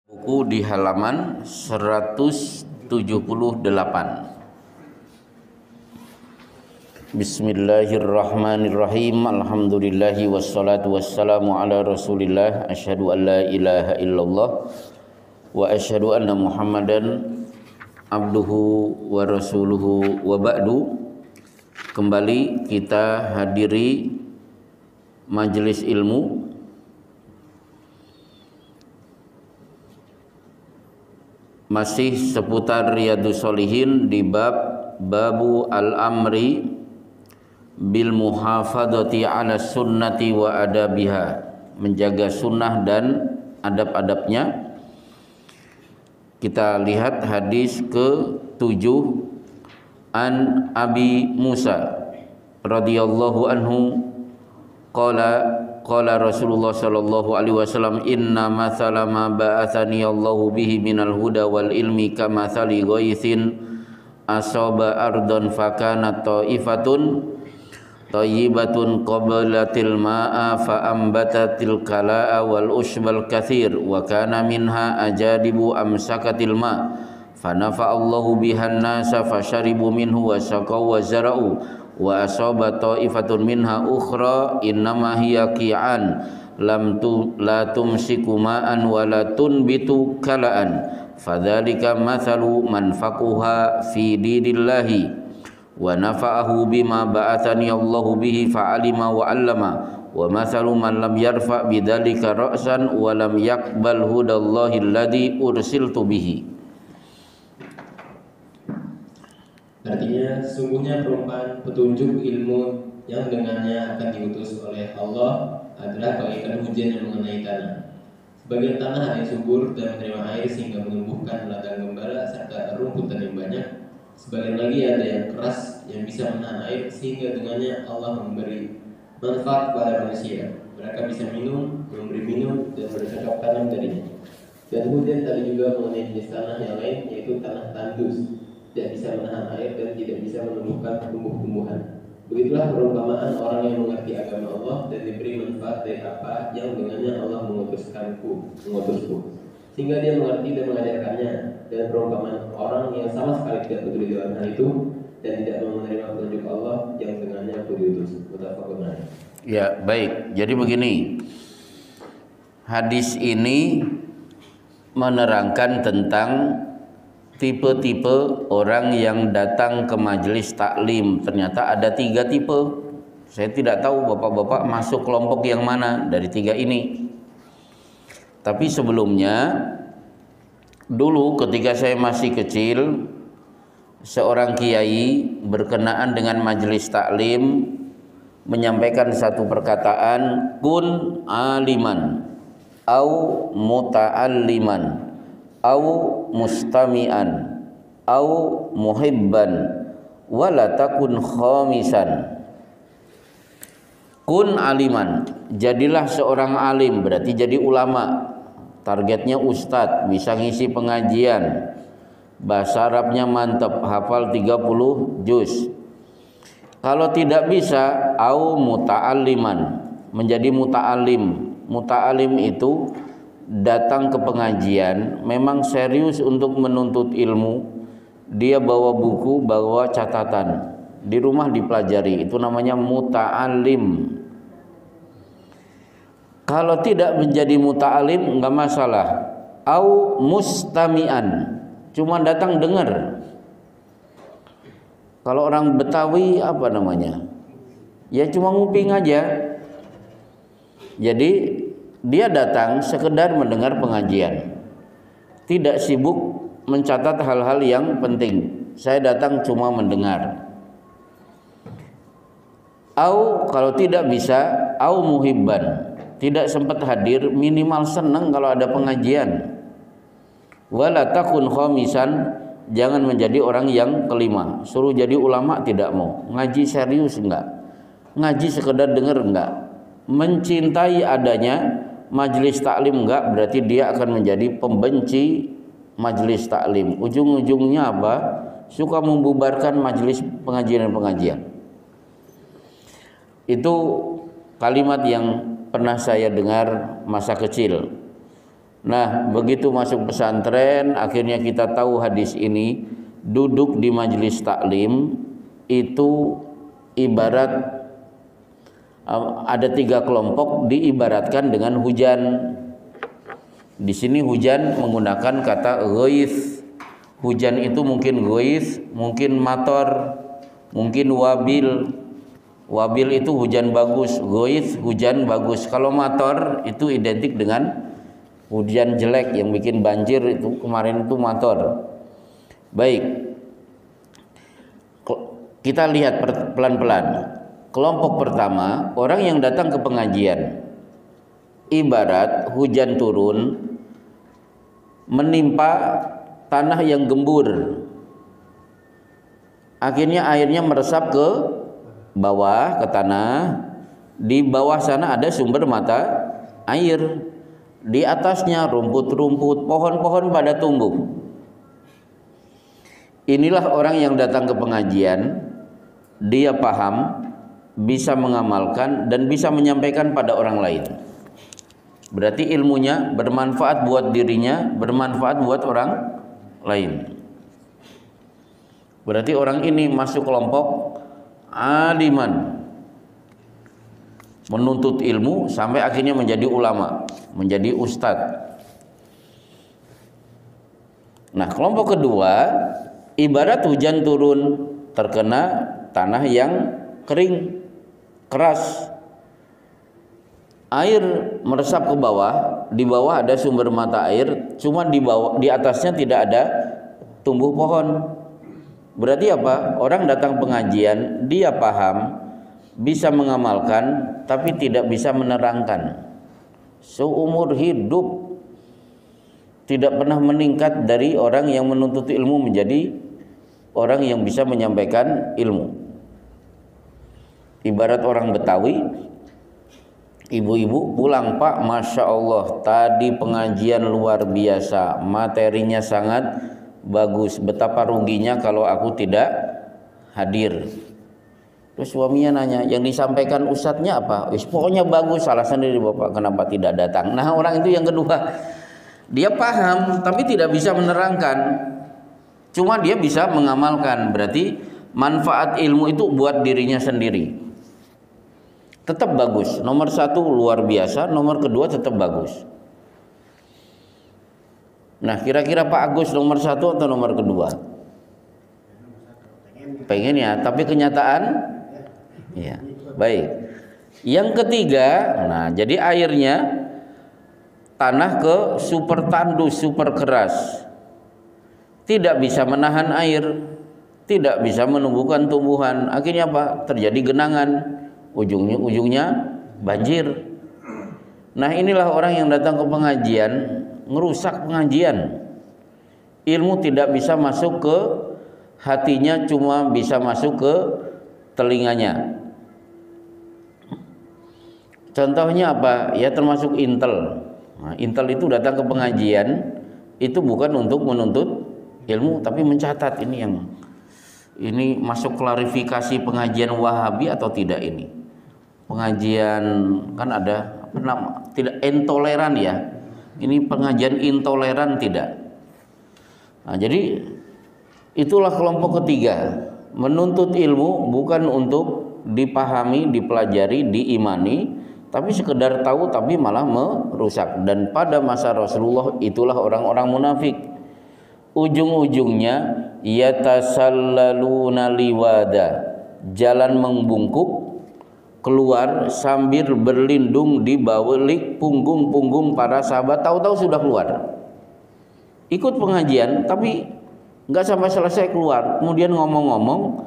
Buku di halaman 178. Bismillahirrahmanirrahim. Alhamdulillahi wassalatu wassalamu ala Rasulillah. Asyhadu an la ilaha illallah wa asyhadu anna Muhammadan abduhu wa rasuluhu wa ba'du. Kembali kita hadiri majelis ilmu masih seputar Riyadhus Shalihin di babu al-amri bil muhafadzati ala sunnati wa adabiha, menjaga sunnah dan adab-adabnya. Kita lihat hadis ke-7 an Abi Musa radhiyallahu anhu qala Rasulullah sallallahu alaihi wasallam, inna mathala ma ba'athani Allahu bihi minal huda wal ilmi kamathali ghaithin asaba ardon fakana ta'ifatun thayyibatun qablatil ma'a fa ambatatil kala'a wal ushbal kathir wa kana minha ajadibu amsakatil ma' fa nafa Allahu bihan nasa fasharibu minhu wa saqaw wa zara'u wa asaba ta'ifatun minha ukhra innama hiya qi'an la tumsiku ma'an wa la tunbitu kala'an fadzalika mathalu man faquha fi dinillahi wa nafa'ahu bima ba'athani Allahu bihi fa'alima wa 'allama wa mathalu man lam yarfa' bidzalika ra'san wa lam yaqbal hudallahi alladhi ursiltu bihi. Artinya, sesungguhnya perumpamaan petunjuk ilmu yang dengannya akan diutus oleh Allah adalah bagaikan hujan yang mengenai tanah. Sebagian tanah ada yang subur dan menerima air sehingga menumbuhkan ladang gembala serta rumputan yang banyak. Sebagian lagi ada yang keras yang bisa menahan air sehingga dengannya Allah memberi manfaat kepada manusia. Mereka bisa minum, memberi minum dan bercocok tanam darinya. Dan hujan tadi juga mengenai jenis tanah yang lain, yaitu tanah tandus, tidak bisa menahan air dan tidak bisa menumbuhkan tumbuh-tumbuhan. Begitulah perumpamaan orang yang mengerti agama Allah dan diberi manfaat dari apa yang dengannya Allah mengutusku, sehingga dia mengerti dan mengajarkannya. Dan perumpamaan orang yang sama sekali tidak peduli dengan hal itu dan tidak mau menerima petunjuk Allah yang dengannya aku diutus. Muttafaqun alaih. Ya, baik. Jadi begini, hadis ini menerangkan tentang tipe-tipe orang yang datang ke majelis taklim. Ternyata ada 3 tipe. Saya tidak tahu bapak-bapak masuk kelompok yang mana dari 3 ini. Tapi sebelumnya, dulu ketika saya masih kecil, seorang kiai berkenaan dengan majelis taklim menyampaikan satu perkataan, kun aliman au muta'alliman au mustami'an au muhibban wala takun khamisan. Kun aliman, jadilah seorang alim, berarti jadi ulama. Targetnya ustadz, bisa ngisi pengajian, bahasa Arabnya mantap, hafal 30 juz. Kalau tidak bisa, au muta'alliman, menjadi muta'alim. Muta'alim itu datang ke pengajian, memang serius untuk menuntut ilmu. Dia bawa buku, bawa catatan, di rumah dipelajari. Itu namanya muta'alim. Kalau tidak menjadi muta'alim, enggak masalah. Au mustami'an, cuma datang dengar. Kalau orang Betawi apa namanya? Ya cuma nguping aja. Jadi dia datang sekedar mendengar pengajian, tidak sibuk mencatat hal-hal yang penting. Saya datang cuma mendengar. Au kalau tidak bisa, au muhibban, tidak sempat hadir, minimal senang kalau ada pengajian. Wala takun khamisan, jangan menjadi orang yang kelima. Suruh jadi ulama tidak mau, ngaji serius enggak, ngaji sekedar dengar enggak, mencintai adanya majelis taklim enggak, berarti dia akan menjadi pembenci majelis taklim. Ujung-ujungnya apa? Suka membubarkan majelis pengajian. Itu kalimat yang pernah saya dengar masa kecil. Nah, begitu masuk pesantren, akhirnya kita tahu hadis ini, duduk di majelis taklim itu ibarat ada 3 kelompok diibaratkan dengan hujan. Di sini hujan menggunakan kata ghaith. Hujan itu mungkin ghaith, mungkin mator, mungkin wabil. Wabil itu hujan bagus, ghaith hujan bagus. Kalau mator itu identik dengan hujan jelek yang bikin banjir, itu kemarin itu mator. Baik, kita lihat pelan-pelan. Kelompok pertama, orang yang datang ke pengajian, ibarat hujan turun menimpa tanah yang gembur, akhirnya airnya meresap ke bawah, ke tanah. Di bawah sana ada sumber mata air, di atasnya rumput-rumput, pohon-pohon pada tumbuh. Inilah orang yang datang ke pengajian, dia paham, bisa mengamalkan dan bisa menyampaikan pada orang lain. Berarti ilmunya bermanfaat buat dirinya, bermanfaat buat orang lain. Berarti orang ini masuk kelompok aliman, menuntut ilmu sampai akhirnya menjadi ulama, menjadi ustadz. Nah, kelompok kedua ibarat hujan turun terkena tanah yang kering, keras. Air meresap ke bawah, di bawah ada sumber mata air, cuma di atasnya tidak ada tumbuh pohon. Berarti apa? Orang datang pengajian, dia paham, bisa mengamalkan, tapi tidak bisa menerangkan. Seumur hidup tidak pernah meningkat dari orang yang menuntut ilmu menjadi orang yang bisa menyampaikan ilmu. Ibarat orang Betawi, ibu-ibu pulang, Pak, Masya Allah, tadi pengajian luar biasa, materinya sangat bagus, betapa ruginya kalau aku tidak hadir. Terus suaminya nanya, yang disampaikan ustadznya apa? Pokoknya bagus, salah sendiri Bapak, kenapa tidak datang? Nah, orang itu yang kedua, dia paham tapi tidak bisa menerangkan, cuma dia bisa mengamalkan. Berarti manfaat ilmu itu buat dirinya sendiri tetap bagus. Nomor 1 luar biasa, nomor kedua tetap bagus. Nah, kira-kira Pak Agus nomor 1 atau nomor kedua? Pengen ya, tapi kenyataan ya. Baik. Yang ketiga, nah jadi airnya tanah ke super tandus, super keras, tidak bisa menahan air, tidak bisa menumbuhkan tumbuhan. Akhirnya apa? Terjadi genangan, ujungnya banjir. Nah, inilah orang yang datang ke pengajian ngerusak pengajian. Ilmu tidak bisa masuk ke hatinya, cuma bisa masuk ke telinganya. Contohnya apa? Ya termasuk intel. Nah, intel itu datang ke pengajian itu bukan untuk menuntut ilmu, tapi mencatat ini masuk klarifikasi pengajian Wahabi atau tidak ini. Pengajian kan ada apa nama? Tidak intoleran ya. Ini pengajian intoleran tidak. Nah, jadi itulah kelompok ketiga. Menuntut ilmu bukan untuk dipahami, dipelajari, diimani, tapi sekedar tahu tapi malah merusak. Dan pada masa Rasulullah itulah orang-orang munafik. Ujung-ujungnya yatasallaluna liwada, jalan membungkuk keluar sambil berlindung di balik punggung-punggung para sahabat. Tahu-tahu sudah keluar, ikut pengajian tapi nggak sampai selesai keluar, kemudian ngomong-ngomong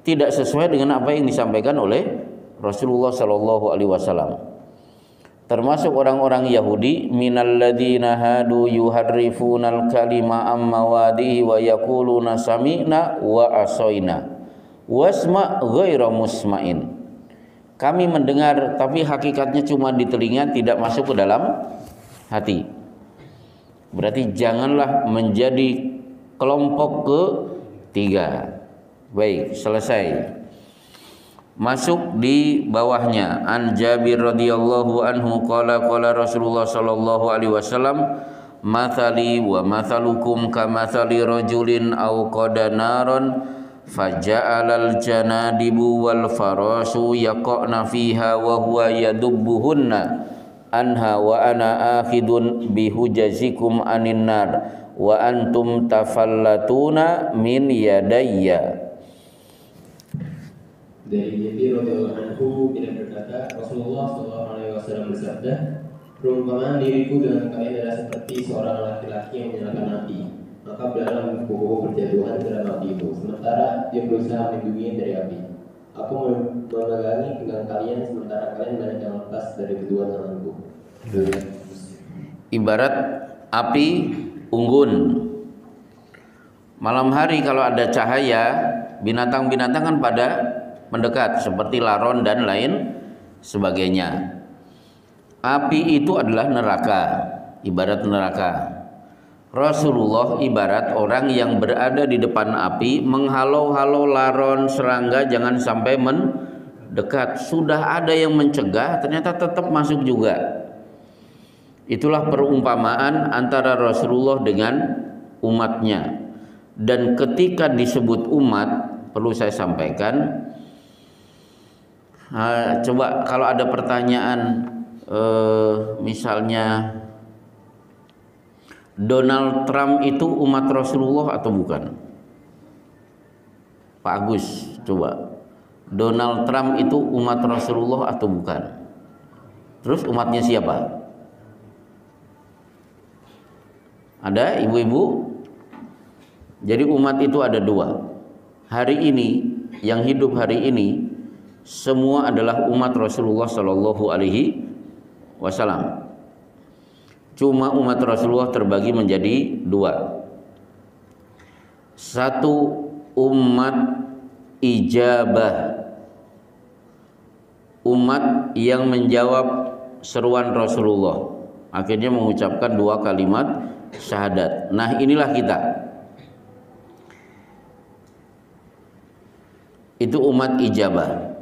tidak sesuai dengan apa yang disampaikan oleh Rasulullah Shallallahu Alaihi Wasallam. Termasuk orang-orang Yahudi, minalladzina hadu yuharrifunal kalima ammawadihi wa yaquluna sami'na wa asoina wasma ghaira musma'in. Kami mendengar tapi hakikatnya cuma di telinga, tidak masuk ke dalam hati. Berarti janganlah menjadi kelompok ketiga. Baik, selesai. Masuk di bawahnya. An Jabir radhiyallahu anhu qala qala Rasulullah sallallahu alaihi wasallam mathali wa mathalukum kamathali rajulin aw qada naron faja'alal janadibu wal farasu yaqna fiha wa huwa yadubbuhunna anha wa ana akhidun bihujazikum anin nar wa antum tafallatuna min yadayya. Dari Jabir radhiyallahu anhu bila berkata, Rasulullah SAW bersabda, perumpamaan diriku dengan kalian adalah seperti seorang laki-laki yang menyalakan api, maka dalam kubu berjatuhan ke dalam api itu, sementara dia berusaha melindunginya dari api. Aku memegangi pinggang kalian sementara kalian banyak yang lepas dari kedua tanganku. Ibarat api unggun. Malam hari kalau ada cahaya, binatang-binatang kan pada mendekat seperti laron dan lain sebagainya. Api itu adalah neraka, ibarat neraka. Rasulullah ibarat orang yang berada di depan api, menghalau-halau laron, serangga jangan sampai mendekat. Sudah ada yang mencegah, ternyata tetap masuk juga. Itulah perumpamaan antara Rasulullah dengan umatnya. Dan ketika disebut umat, perlu saya sampaikan, coba kalau ada pertanyaan, misalnya Donald Trump itu umat Rasulullah atau bukan? Pak Agus, coba Donald Trump itu umat Rasulullah atau bukan? Terus umatnya siapa? Ada ibu-ibu? Jadi umat itu ada dua. Hari ini, yang hidup hari ini, semua adalah umat Rasulullah Sallallahu Alaihi Wasallam. Cuma umat Rasulullah terbagi menjadi dua. Satu, umat ijabah, umat yang menjawab seruan Rasulullah, akhirnya mengucapkan dua kalimat syahadat. Nah, inilah kita. Itu umat ijabah.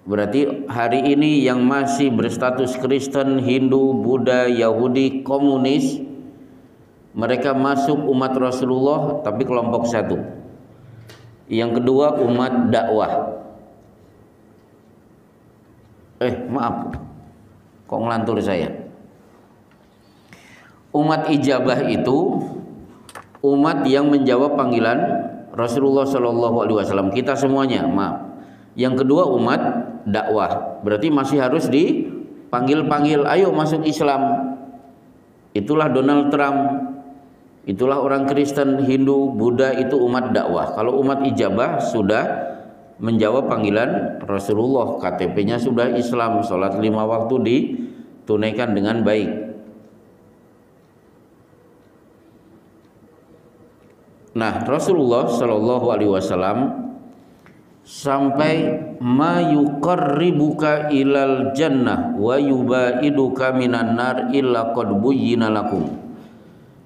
Berarti hari ini yang masih berstatus Kristen, Hindu, Buddha, Yahudi, komunis, mereka masuk umat Rasulullah tapi kelompok satu. Yang kedua umat dakwah. Maaf, kok ngelantur saya. Umat ijabah itu umat yang menjawab panggilan Rasulullah Shallallahu Alaihi Wasallam. Kita semuanya, maaf. Yang kedua umat dakwah, berarti masih harus dipanggil-panggil, ayo masuk Islam. Itulah Donald Trump, itulah orang Kristen, Hindu, Buddha, itu umat dakwah. Kalau umat ijabah sudah menjawab panggilan Rasulullah, KTP-nya sudah Islam, sholat 5 waktu ditunaikan dengan baik. Nah, Rasulullah Shallallahu Alaihi Wasallam sampai ma yuqarribuka ilal jannah wa yubaiduka minan nar illa qad buyyina lakum.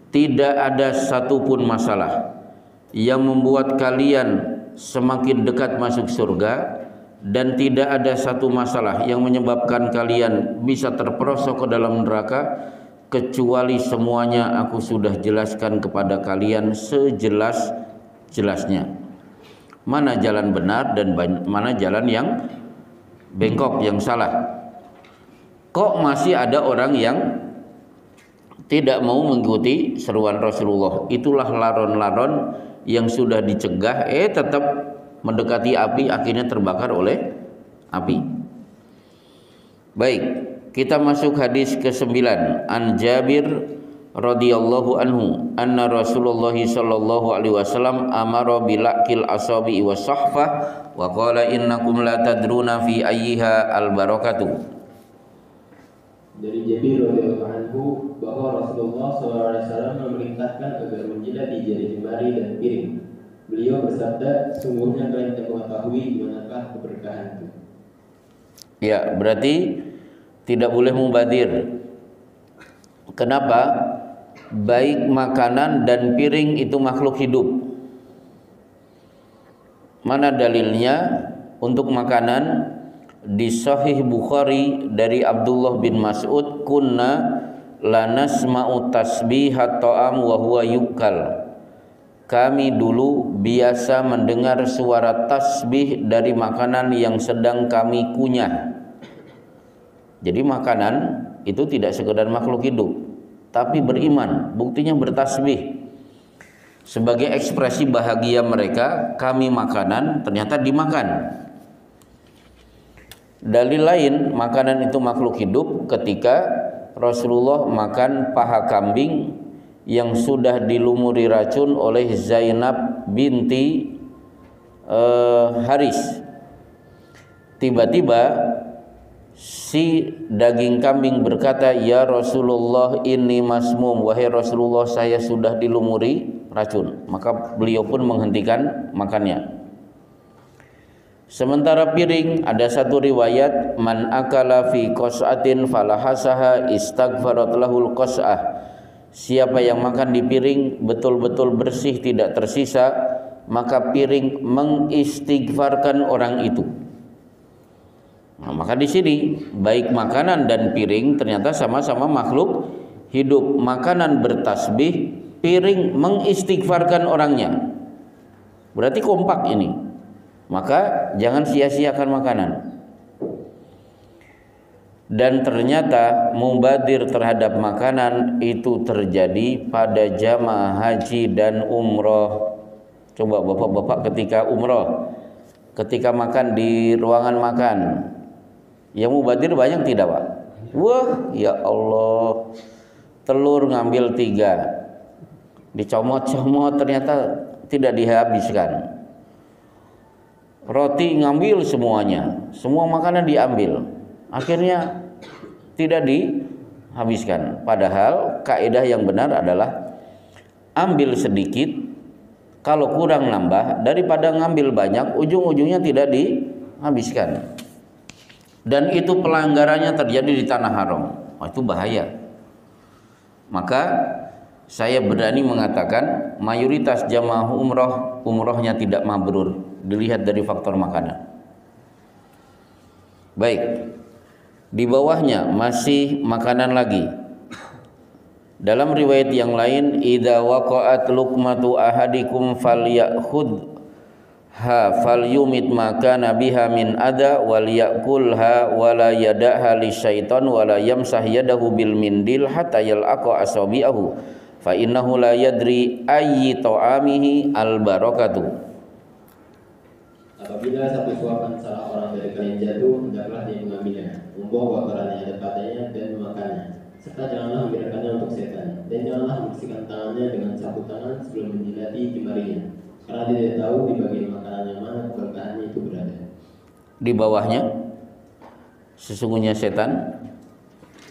Tidak ada satupun masalah yang membuat kalian semakin dekat masuk surga, dan tidak ada satu masalah yang menyebabkan kalian bisa terperosok ke dalam neraka kecuali semuanya aku sudah jelaskan kepada kalian sejelas-jelasnya. Mana jalan benar dan mana jalan yang bengkok, yang salah. Kok masih ada orang yang tidak mau mengikuti seruan Rasulullah? Itulah laron-laron yang sudah dicegah, tetap mendekati api, akhirnya terbakar oleh api. Baik, kita masuk hadis ke-9. An Jabir radhiyallahu anhu anna Rasulullah sallallahu alaihi wasallam amara bilaqil asabi was sahfah wa qala innakum la tadruna fi ayyiha al barakatuh. Dari Jabir radhiyallahu anhu bahwa Rasulullah SAW memerintahkan agar menjilat di jari jemari dan piring. Beliau bersabda, sungguhnya kalian tidak mengetahui di manakah keberkahan itu. Ya, berarti tidak boleh mubadir. Kenapa? Baik makanan dan piring itu makhluk hidup. Mana dalilnya? Untuk makanan, di Sahih Bukhari dari Abdullah bin Mas'ud, kunna lanasma'u tasbihat ta'am wa huwa yukal. Kami dulu biasa mendengar suara tasbih dari makanan yang sedang kami kunyah. Jadi makanan itu tidak sekedar makhluk hidup, tapi beriman, buktinya bertasbih. Sebagai ekspresi bahagia mereka, kami makanan ternyata dimakan. Dalil lain makanan itu makhluk hidup ketika Rasulullah makan paha kambing yang sudah dilumuri racun oleh Zainab binti Haris. Tiba-tiba si daging kambing berkata, "Ya Rasulullah, ini masmum." Wahai Rasulullah, saya sudah dilumuri racun. Maka beliau pun menghentikan makannya. Sementara piring, ada satu riwayat, man akala fi qas'atin falahasaha istaghfarat lahul qas'ah. Siapa yang makan di piring betul-betul bersih, tidak tersisa, maka piring mengistighfarkan orang itu. Nah, maka di sini baik makanan dan piring ternyata sama-sama makhluk hidup. Makanan bertasbih, piring mengistighfarkan orangnya. Berarti kompak ini. Maka jangan sia-siakan makanan. Dan ternyata mubadir terhadap makanan itu terjadi pada jamaah haji dan umroh. Coba bapak-bapak ketika umroh, ketika makan di ruangan makan, yang mubadir banyak tidak Pak? Wah, ya Allah, telur ngambil 3, dicomot-comot ternyata tidak dihabiskan. Roti ngambil semuanya, semua makanan diambil. Akhirnya tidak dihabiskan. Padahal kaidah yang benar adalah ambil sedikit, kalau kurang nambah, daripada ngambil banyak ujung-ujungnya tidak dihabiskan. Dan itu pelanggarannya terjadi di tanah haram. Oh, itu bahaya. Maka saya berani mengatakan mayoritas jamaah umrohnya tidak mabrur, dilihat dari faktor makanan. Baik. Di bawahnya masih makanan lagi. Dalam riwayat yang lain, idza waqa'at luqmatu ahadikum falyakhudha falyumit ma kana biha min adha wal yakulha wala yada'ha lisyaitan wala yamsah yadahu bil mindil hatta yalqa asabi'ahu fa innahu la yadri ayyi ta'amihi al barakatuh. Apabila satu suapan salah orang dari kalian jatuh, hendaklah dia mengambilnya, membawa kotoran yang ada padanya dan memakannya. Serta janganlah membiarkannya untuk setan, dan janganlah membersihkan tangannya dengan sapu tangan sebelum menjilati jemarinya, karena dia tidak tahu di bagian makanan yang mana keberkahannya itu berada. Di bawahnya, sesungguhnya setan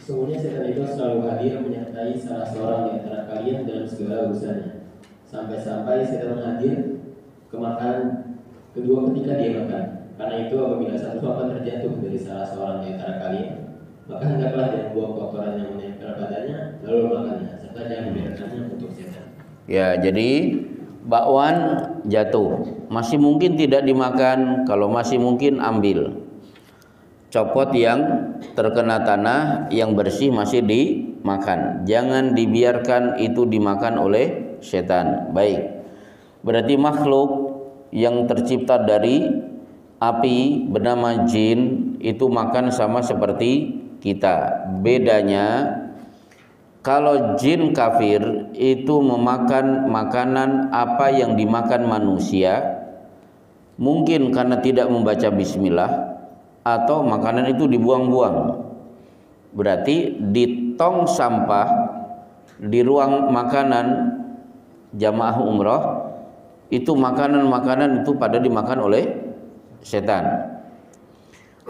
itu selalu hadir menyertai salah seorang di antara kalian dalam segala urusannya, sampai-sampai setan hadir ke makanan kedua ketika dia makan. Karena itu apabila satu suapan terjatuh dari salah seorang di antara kalian, maka hendaklah dia membuang kotoran yang menempel padanya lalu makannya, serta jangan membiarkannya untuk setan. Ya, jadi bakwan jatuh, masih mungkin tidak dimakan. Kalau masih mungkin ambil. Copot yang terkena tanah, yang bersih masih dimakan. Jangan dibiarkan itu dimakan oleh setan. Baik. Berarti makhluk yang tercipta dari api bernama jin itu makan sama seperti kita. Bedanya, kalau jin kafir itu memakan makanan apa yang dimakan manusia, mungkin karena tidak membaca bismillah atau makanan itu dibuang-buang. Berarti di tong sampah di ruang makanan jamaah umroh itu makanan-makanan itu pada dimakan oleh setan.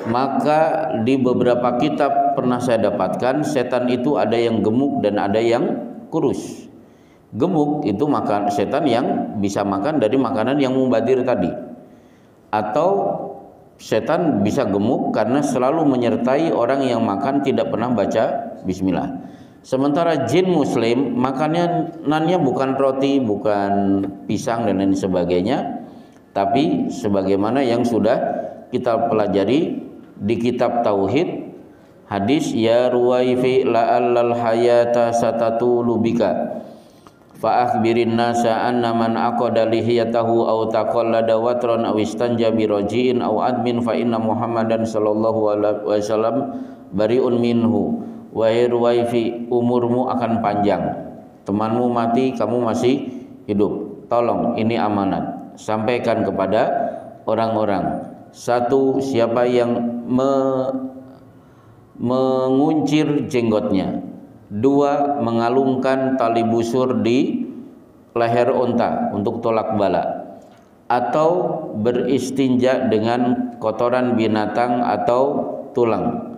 Maka di beberapa kitab pernah saya dapatkan setan itu ada yang gemuk dan ada yang kurus. Gemuk itu makan setan yang bisa makan dari makanan yang mubadir tadi. Atau setan bisa gemuk karena selalu menyertai orang yang makan tidak pernah baca bismillah. Sementara jin muslim makanannya bukan roti, bukan pisang dan lain sebagainya, tapi sebagaimana yang sudah kita pelajari di kitab tauhid, Hadis ya ruwaifi la'allal hayata satatulu bika fa akhbirin nasa anna man aqada lihiyatahu aw taqallada watran aw istanja bi raji'in aw admin fa inna Muhammadan sallallahu alaihi wasallam bari'un minhu. Wa ruwaifi, umurmu akan panjang, temanmu mati kamu masih hidup, tolong ini amanat, sampaikan kepada orang-orang. Satu, siapa yang menguncir jenggotnya. Dua, mengalungkan tali busur di leher unta untuk tolak bala, atau beristinja dengan kotoran binatang atau tulang.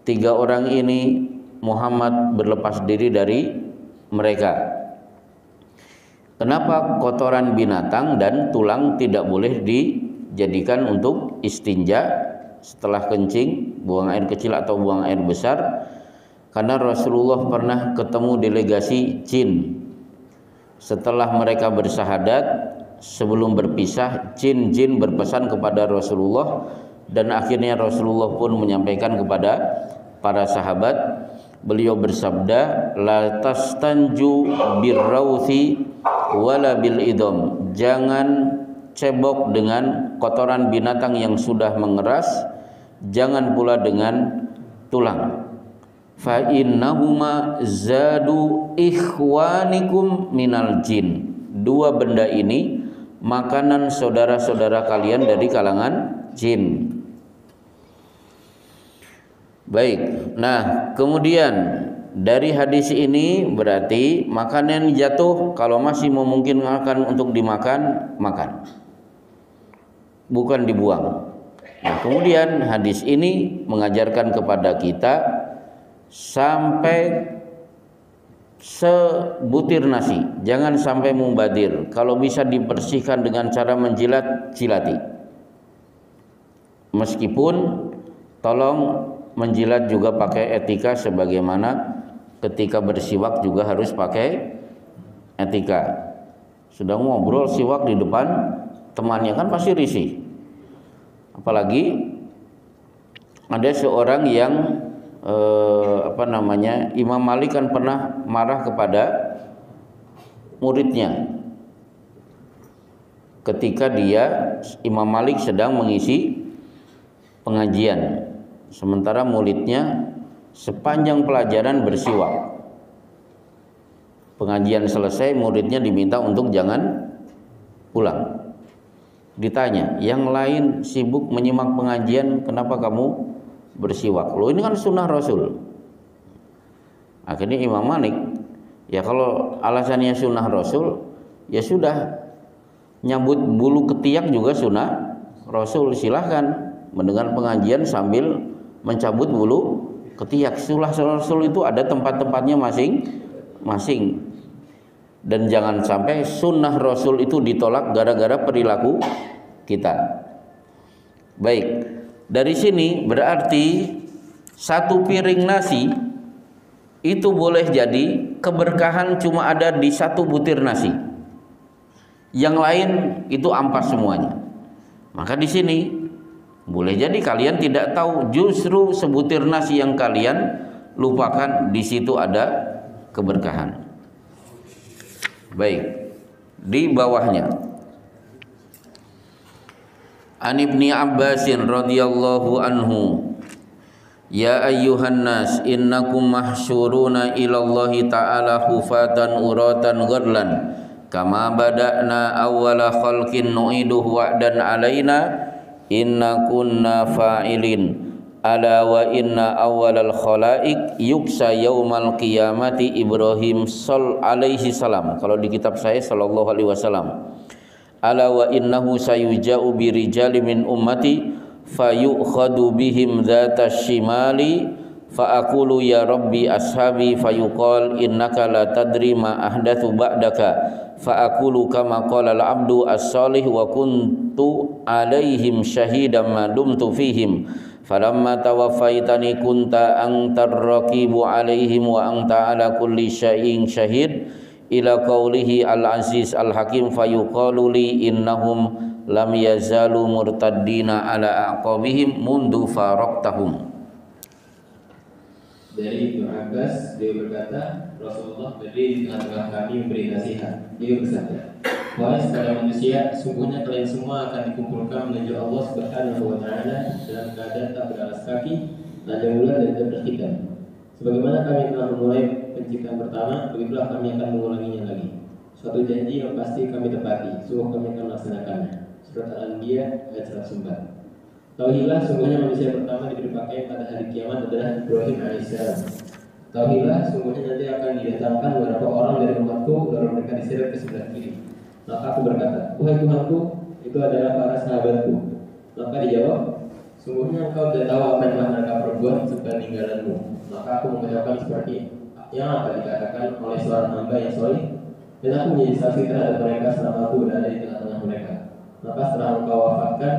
Tiga orang ini Muhammad berlepas diri dari mereka. Kenapa kotoran binatang dan tulang tidak boleh dijadikan untuk istinja setelah kencing, buang air kecil atau buang air besar? Karena Rasulullah pernah ketemu delegasi jin. Setelah mereka bersahadat, sebelum berpisah, jin-jin berpesan kepada Rasulullah, dan akhirnya Rasulullah pun menyampaikan kepada para sahabat. Beliau bersabda, la tastanju birrauthi wala bil idom. Jangan cebok dengan kotoran binatang yang sudah mengeras, jangan pula dengan tulang. Fa innahuma zadu ikhwanikum minal jin. Dua benda ini makanan saudara-saudara kalian dari kalangan jin. Baik. Nah, kemudian dari hadis ini berarti makanan jatuh kalau masih memungkinkan untuk dimakan, makan, bukan dibuang. Nah, kemudian hadis ini mengajarkan kepada kita sampai sebutir nasi jangan sampai mubadir. Kalau bisa dibersihkan dengan cara menjilat, jilati. Meskipun tolong menjilat juga pakai etika, sebagaimana ketika bersiwak juga harus pakai etika. Sudah ngobrol siwak di depan temannya kan pasti risih. Apalagi ada seorang yang Imam Malik kan pernah marah kepada muridnya ketika Imam Malik sedang mengisi pengajian, sementara muridnya sepanjang pelajaran bersiwak. Pengajian selesai, muridnya diminta untuk jangan pulang. Ditanya, yang lain sibuk menyimak pengajian, kenapa kamu bersiwak? Loh, ini kan sunnah Rasul. Akhirnya Imam Malik, ya kalau alasannya sunnah Rasul, ya sudah, nyabut bulu ketiak juga sunnah Rasul. Silahkan mendengar pengajian sambil mencabut bulu ketiak. Sunnah Rasul itu ada tempat-tempatnya masing-masing. Dan jangan sampai sunnah Rasul itu ditolak gara-gara perilaku kita. Baik. Dari sini berarti satu piring nasi itu boleh jadi keberkahan cuma ada di satu butir nasi. Yang lain itu ampas semuanya. Maka di sini boleh jadi kalian tidak tahu, justru sebutir nasi yang kalian lupakan di situ ada keberkahan. Baik, di bawahnya An Ibni Abbasin radhiyallahu anhu, ya ayyuhan nas innakum mahsyuruna ila Allah ta'ala hufatan uratan ghurlan kama bada'na awwala khalqin nu'iduhu wa'dan alaina inna kunna fa'ilin ala wa inna awwalal khalaik yuksa yaumal qiyamati Ibrahim alaihi salam. Kalau di kitab saya sallallahu alaihi wasallam, ala wa innahu sayuja'u birijali min ummati fayukhadu bihim dhata shimali fa aqulu ya rabbi ashabi fayuqal innaka la tadri ma ahdathu ba'daka fa aqulu kama qala al-abdu as-salih wa kuntu alaihim shahidan ma dumtu fihim falamma tawaffaitani kunta antar raqibu alaihim wa anta ala kulli syai'in syahid ila qaulihi al-aziz al-hakim fayuqalu li innahum lam yazalu murtaddina ala aqabihim mundu faraqtahum. Dari Ibnu Abbas, dia berkata, Rasulullah berdiri di tengah-tengah kami memberi nasihat. Dia bersabda, wahai sekalian manusia, sungguhnya kalian semua akan dikumpulkan menuju Allah Subhanahu wa Ta'ala dalam keadaan tak beralas kaki, nada bulan dan tak berhitam. Sebagaimana kami telah memulai penciptaan pertama, begitulah kami akan mengulanginya lagi. Suatu janji yang pasti kami tepati, sungguh kami akan melaksanakannya. Surat Al-Anbiya ayat 104. Tauhidlah, sungguhnya manusia pertama diberi pakaian pada hari kiamat adalah Ibrahim alaihissalam. Tauhidlah, sungguhnya nanti akan didatangkan beberapa orang dari umatku, lalu mereka diseret ke sebelah kiri. Maka aku berkata, wahai Tuhanku, itu adalah para sahabatku. Maka dijawab, sungguhnya engkau tidak tahu apa yang telah mereka perbuat sepeninggalanmu. Maka aku mengucapkan seperti yang akan dikatakan oleh seorang hamba yang soleh, dan aku menjadi saksi terhadap mereka selama aku berada di tengah-tengah mereka. Maka setelah engkau wafatkan,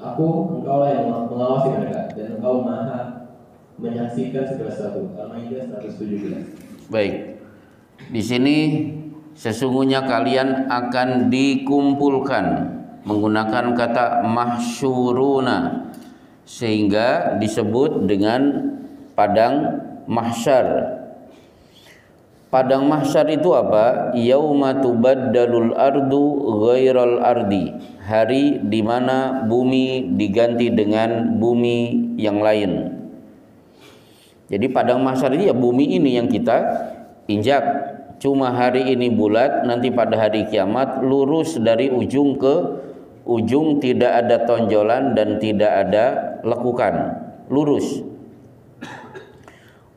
engkaulah yang mengawasi mereka, dan engkau maha menyaksikan segala sesuatu. Al-Maidah 117. Baik. Di sini sesungguhnya kalian akan dikumpulkan menggunakan kata mahsyuruna sehingga disebut dengan padang mahsyar. Padang mahsyar itu apa? Yauma tubaddalul ardu ghairal ardi. Hari di mana bumi diganti dengan bumi yang lain. Jadi padang mahsyar ini ya bumi ini yang kita injak. Cuma hari ini bulat, nanti pada hari kiamat lurus dari ujung ke ujung, tidak ada tonjolan dan tidak ada lekukan. Lurus.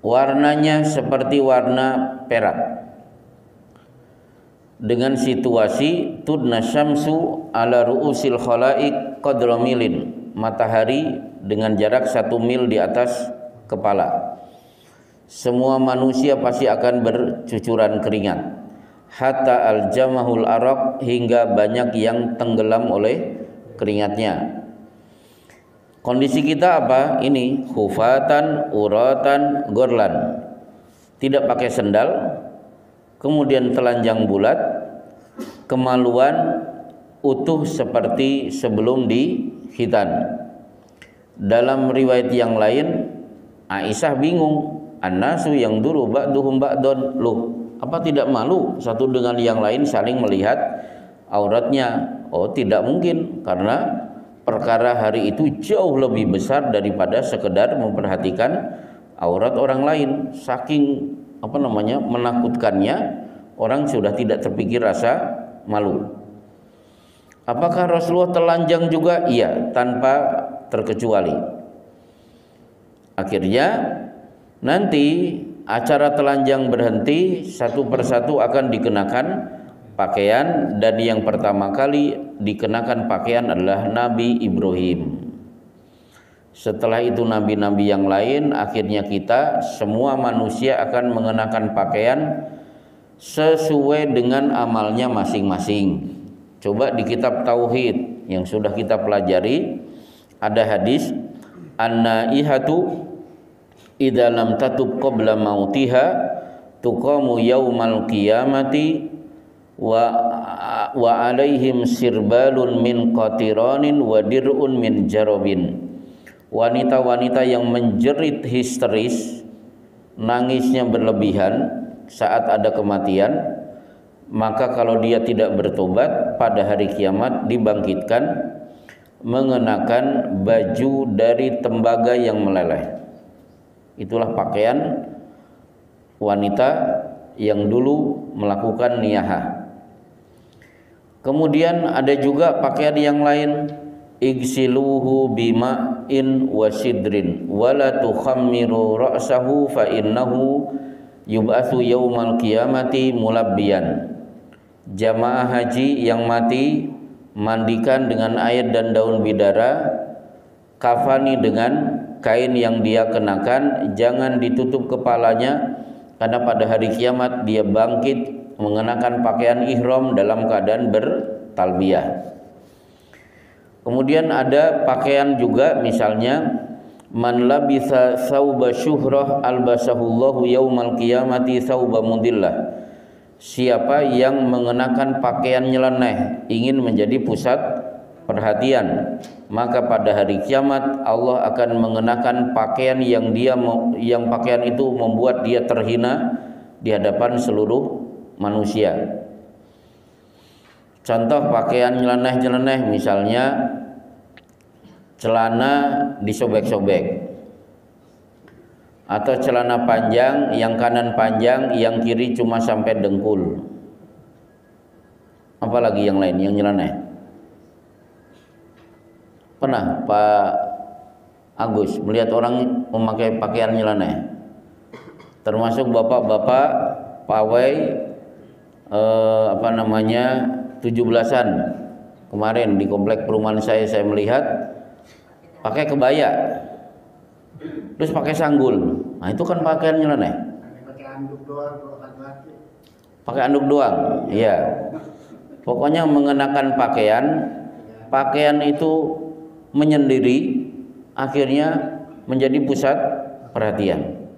Warnanya seperti warna perak. Dengan situasi tudna syamsu ala ru'usil khalaik qadra milin, matahari dengan jarak 1 mil di atas kepala. Semua manusia pasti akan bercucuran keringat. Hatta al-jamahul araq, hingga banyak yang tenggelam oleh keringatnya. Kondisi kita apa? Ini khufatan, uratan, gorlan. Tidak pakai sendal, kemudian telanjang bulat, kemaluan utuh seperti sebelum dihitan. Dalam riwayat yang lain, Aisyah bingung, annasu yang dulu ba'duhum ba'don, loh, apa tidak malu satu dengan yang lain saling melihat auratnya? Oh, tidak mungkin, karena perkara hari itu jauh lebih besar daripada sekedar memperhatikan aurat orang lain. Saking menakutkannya, orang sudah tidak terpikir rasa malu. Apakah Rasulullah telanjang juga? Iya, tanpa terkecuali. Akhirnya nanti acara telanjang berhenti, satu persatu akan dikenakan pakaian, dan yang pertama kali dikenakan pakaian adalah Nabi Ibrahim. Setelah itu nabi-nabi yang lain, akhirnya kita semua manusia akan mengenakan pakaian sesuai dengan amalnya masing-masing. Coba di kitab Tauhid yang sudah kita pelajari ada hadis an-naihatu idza lam tatub qabla mautiha tuqamu yaumal qiyamati wa alaihim sirbalun min qatiranin wa dir'un min jarabin. Wanita-wanita yang menjerit histeris, nangisnya berlebihan saat ada kematian, maka kalau dia tidak bertobat pada hari kiamat dibangkitkan mengenakan baju dari tembaga yang meleleh. Itulah pakaian wanita yang dulu melakukan niyahah. Kemudian ada juga pakaian yang lain, igsiluhu bima'in wasidrin wala tukhammiru ra'sahu fa innahu yub'atsu yaumal qiyamati mulabbiyan. Jamaah haji yang mati mandikan dengan air dan daun bidara, kafani dengan kain yang dia kenakan, jangan ditutup kepalanya, karena pada hari kiamat dia bangkit mengenakan pakaian ihram dalam keadaan bertalbiyah. Kemudian ada pakaian juga, misalnya man labisa thawba syuhrah albasahullahu yaumal qiyamati thawba mudillah. Siapa yang mengenakan pakaian nyeleneh ingin menjadi pusat perhatian, maka pada hari kiamat Allah akan mengenakan pakaian yang pakaian itu membuat dia terhina di hadapan seluruh manusia. Contoh pakaian nyeleneh-nyeleneh, misalnya celana disobek-sobek, atau celana panjang yang kanan panjang, yang kiri cuma sampai dengkul. Apalagi yang lain yang nyeleneh? Pernah Pak Agus melihat orang memakai pakaian nyeleneh? Termasuk bapak-bapak pawai 17-an kemarin di komplek perumahan saya melihat pakai kebaya, terus pakai sanggul. Nah itu kan pakaian nyeleneh. Pakai anduk doang, iya. Pokoknya mengenakan pakaian itu menyendiri, akhirnya menjadi pusat perhatian.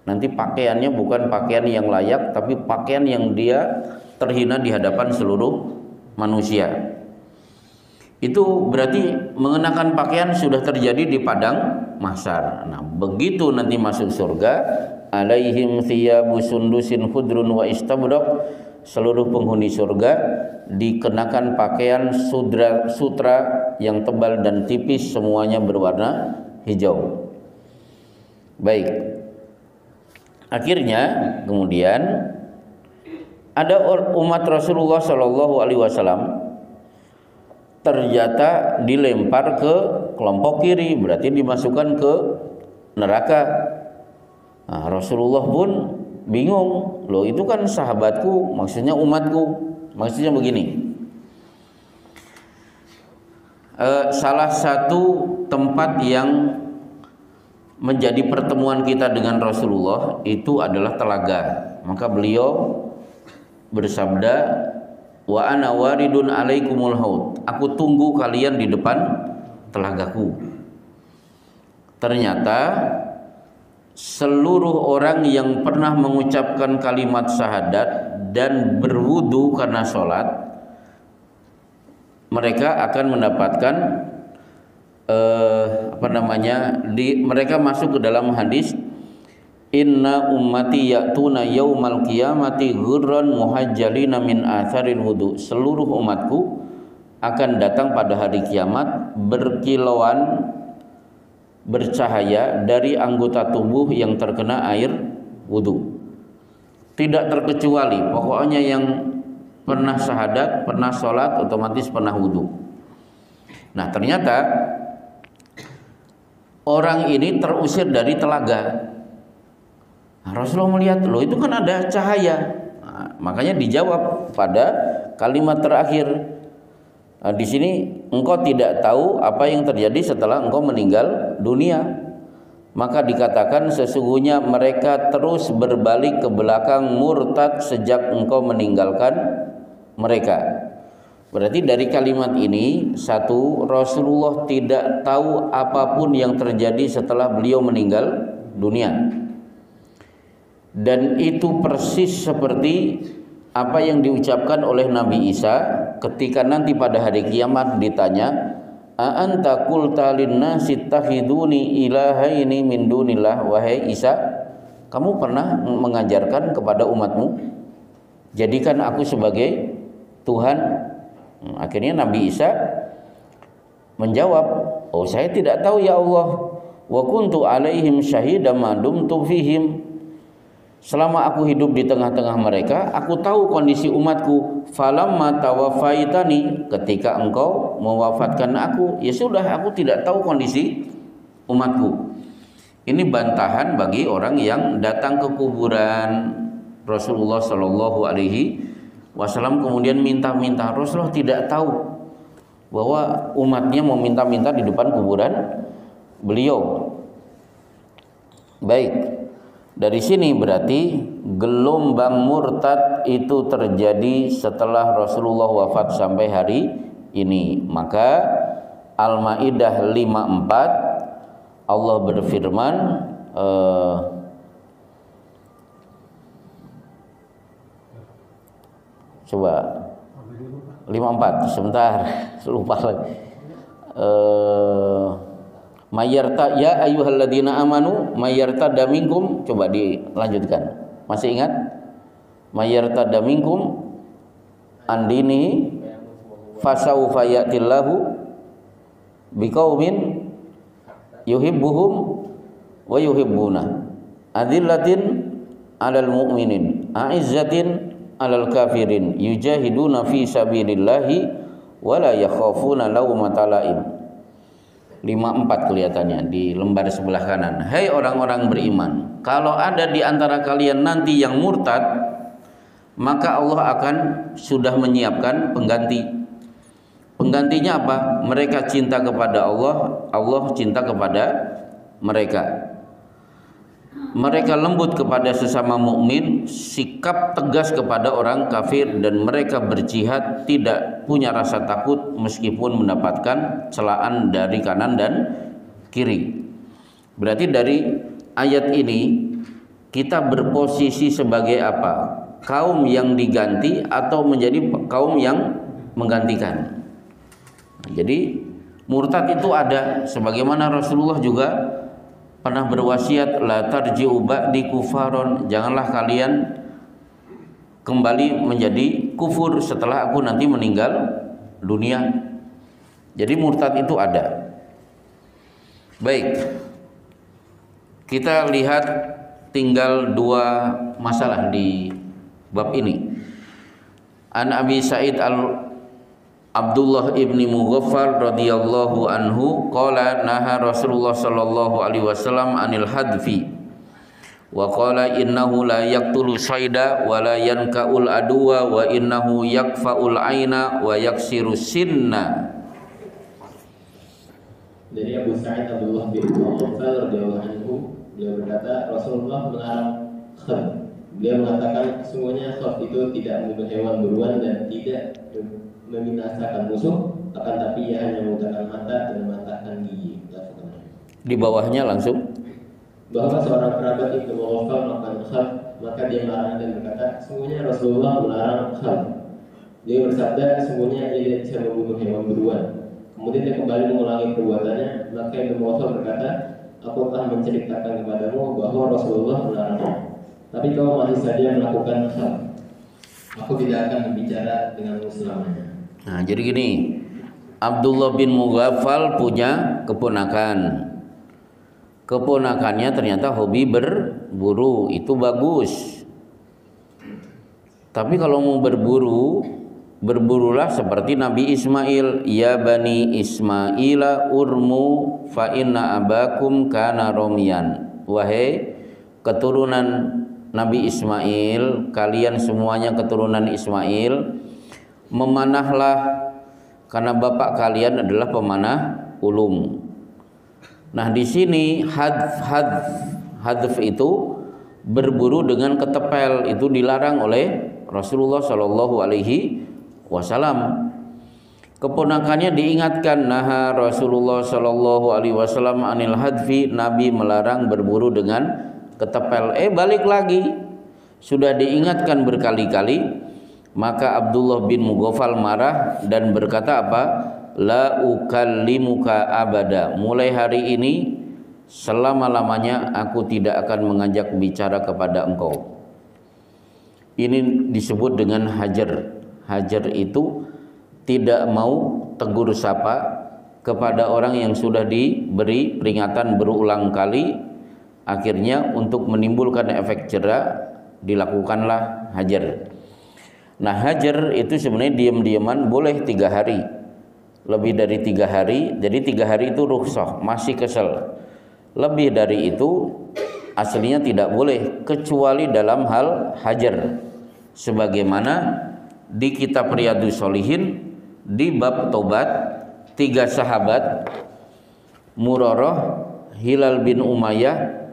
Nanti pakaiannya bukan pakaian yang layak, tapi pakaian yang dia terhina di hadapan seluruh manusia. Itu berarti mengenakan pakaian sudah terjadi di padang mahsyar. Nah, begitu nanti masuk surga, alaihim thiyabu sundusin khudrun wa istabrak, seluruh penghuni surga dikenakan pakaian sutra yang tebal dan tipis, semuanya berwarna hijau. Baik. Akhirnya kemudian ada umat Rasulullah Shallallahu Alaihi Wasallam ternyata dilempar ke kelompok kiri, berarti dimasukkan ke neraka. Nah, Rasulullah pun bingung, loh itu kan sahabatku, maksudnya umatku. Maksudnya begini, salah satu tempat yang menjadi pertemuan kita dengan Rasulullah itu adalah telaga. Maka beliau bersabda, wa ana waridun alaikumul haud, aku tunggu kalian di depan telagaku. Ternyata seluruh orang yang pernah mengucapkan kalimat syahadat dan berwudu karena sholat, mereka akan mendapatkan mereka masuk ke dalam hadis, inna ummati ya'tuna yaumal qiyamati ghurran muhajjalina min atharil wudu, seluruh umatku akan datang pada hari kiamat berkilauan bercahaya dari anggota tubuh yang terkena air wudu. Tidak terkecuali, pokoknya yang pernah syahadat, pernah sholat, otomatis pernah wudu. Nah ternyata orang ini terusir dari telaga. Nah, Rasulullah melihat, loh itu kan ada cahaya. Nah, makanya dijawab pada kalimat terakhir, di sini engkau tidak tahu apa yang terjadi setelah engkau meninggal dunia. Maka dikatakan sesungguhnya mereka terus berbalik ke belakang murtad sejak engkau meninggalkan mereka. Berarti dari kalimat ini, satu, Rasulullah tidak tahu apapun yang terjadi setelah beliau meninggal dunia. Dan itu persis seperti apa yang diucapkan oleh Nabi Isa ketika nanti pada hari kiamat ditanya, a anta qulta linnasi ittakhiduni ilahaini min dunillah, wahai Isa, kamu pernah mengajarkan kepada umatmu jadikan aku sebagai Tuhan? Akhirnya Nabi Isa menjawab, oh saya tidak tahu ya Allah, wa kuntu alaihim syahida ma dumtu fihim, selama aku hidup di tengah-tengah mereka, aku tahu kondisi umatku. Falamma tawaffaitani, ketika engkau mewafatkan aku, ya sudah, aku tidak tahu kondisi umatku. Ini bantahan bagi orang yang datang ke kuburan Rasulullah Shallallahu Alaihi Wasallam kemudian minta-minta. Rasulullah tidak tahu bahwa umatnya mau minta-minta di depan kuburan beliau. Baik. Dari sini berarti gelombang murtad itu terjadi setelah Rasulullah wafat sampai hari ini. Maka Al-Maidah 54 Allah berfirman, coba 54 sebentar lupa lagi. Mayyarta ya ayyuhalladzina amanu mayyartadda minkum, coba dilanjutkan. Masih ingat? Mayyartadda minkum andini fasawfa ya'tillahu biqaumin yuhibbuhum wa yuhibbuna adillatin 'alal mu'minin a'izzatin 'alal kafirin yujahiduna fi sabilillahi wa la yakhafuna lawmata la'im. 54 kelihatannya di lembar sebelah kanan. Hai orang-orang beriman, kalau ada di antara kalian nanti yang murtad, maka Allah akan sudah menyiapkan pengganti. Penggantinya apa? Mereka cinta kepada Allah, Allah cinta kepada mereka. Mereka lembut kepada sesama mukmin, sikap tegas kepada orang kafir, dan mereka berjihad tidak punya rasa takut meskipun mendapatkan celaan dari kanan dan kiri. Berarti dari ayat ini kita berposisi sebagai apa? Kaum yang diganti atau menjadi kaum yang menggantikan. Jadi murtad itu ada, sebagaimana Rasulullah juga pernah berwasiat, la tarji'u ba'di kufaron, janganlah kalian kembali menjadi kufur setelah aku nanti meninggal dunia. Jadi murtad itu ada. Baik, kita lihat tinggal 2 masalah di bab ini. An Abi Sa'id Abdullah ibni Mughaffal radhiyallahu anhu qala naha Rasulullah sallallahu alaihi wasallam anil hadfi wa qala innahu la yaqtulu sayda wa la yankaul aduwa wa innahu yakfaul aina wa yaksiru sinna. Dari Abu Sa'id Abdullah bin Mughaffal radhiyallahu anhu, beliau berkata Rasulullah melarang khab. Beliau mengatakan sesungguhnya khab itu tidak membunuh hewan buruan dan tidak membinasakan musuh, akan tapi ia hanya memutahkan mata dan mematahkan gigi. Di bawahnya langsung bahwa seorang kerabat Ibnu Mughaffal melakukan khab, maka dia melarang dan berkata sesungguhnya Rasulullah melarang khab. Dia bersabda sesungguhnya ia tidak bisa membunuh hewan buruan. Kemudian dia kembali mengulangi perbuatannya, maka Ibnu Mughaffal berkata, aku telah menceritakan kepadamu bahwa Rasulullah melarangnya, tapi kau masih saja melakukan khab. Aku tidak akan berbicara denganmu selamanya. Nah, jadi gini, Abdullah bin Mughaffal punya keponakan. Keponakannya ternyata hobi berburu, itu bagus. Tapi kalau mau berburu, berburulah seperti Nabi Ismail. Ya bani Ismaila urmu fa inna abakum kana romian. Wahai keturunan Nabi Ismail, kalian semuanya keturunan Ismail, memanahlah karena bapak kalian adalah pemanah ulung. Nah, di sini hadf itu berburu dengan ketepel, itu dilarang oleh Rasulullah Shallallahu Alaihi Wasallam. Keponakannya diingatkan, nah Rasulullah Shallallahu Alaihi Wasallam anil hadfi, Nabi melarang berburu dengan ketepel. Balik lagi, sudah diingatkan berkali-kali. Maka Abdullah bin Mughaffal marah dan berkata apa? La ukallimuka abada. Mulai hari ini selama-lamanya aku tidak akan mengajak bicara kepada engkau. Ini disebut dengan hajar. Hajar itu tidak mau tegur sapa kepada orang yang sudah diberi peringatan berulang kali. Akhirnya untuk menimbulkan efek jera dilakukanlah hajar. Nah, hajar itu sebenarnya diam-diaman boleh 3 hari, lebih dari 3 hari. Jadi 3 hari itu rukhsah, masih kesel. Lebih dari itu aslinya tidak boleh kecuali dalam hal hajar. Sebagaimana di kitab Riyadhus Shalihin di bab tobat, 3 sahabat Murarah, Hilal bin Umayyah,